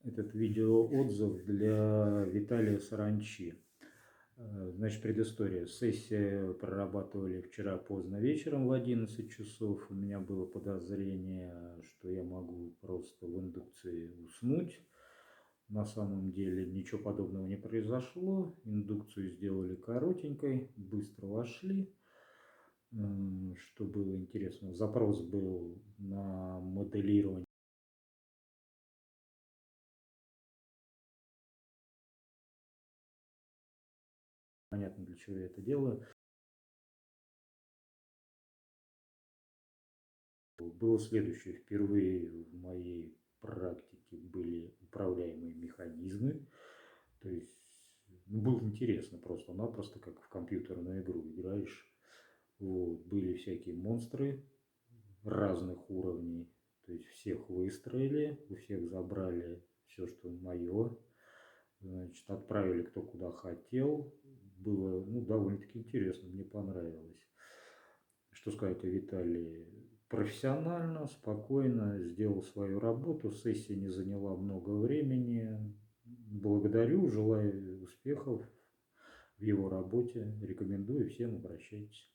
Этот видеоотзыв для Виталия Саранчи. Значит, предыстория. Сессия прорабатывали вчера поздно вечером в 11 часов. У меня было подозрение, что я могу просто в индукции уснуть. На самом деле ничего подобного не произошло. Индукцию сделали коротенькой, быстро вошли. Что было интересно, запрос был на моделирование. Понятно, для чего я это делаю. Было следующее. Впервые в моей практике были управляемые механизмы. То есть было интересно просто-напросто, как в компьютерную игру играешь. Вот. Были всякие монстры разных уровней. То есть всех выстроили, у всех забрали все, что мое. Значит, отправили кто куда хотел. Было довольно-таки интересно, мне понравилось. Что сказать о Виталии? Профессионально, спокойно сделал свою работу. Сессия не заняла много времени. Благодарю, желаю успехов в его работе. Рекомендую всем, обращайтесь.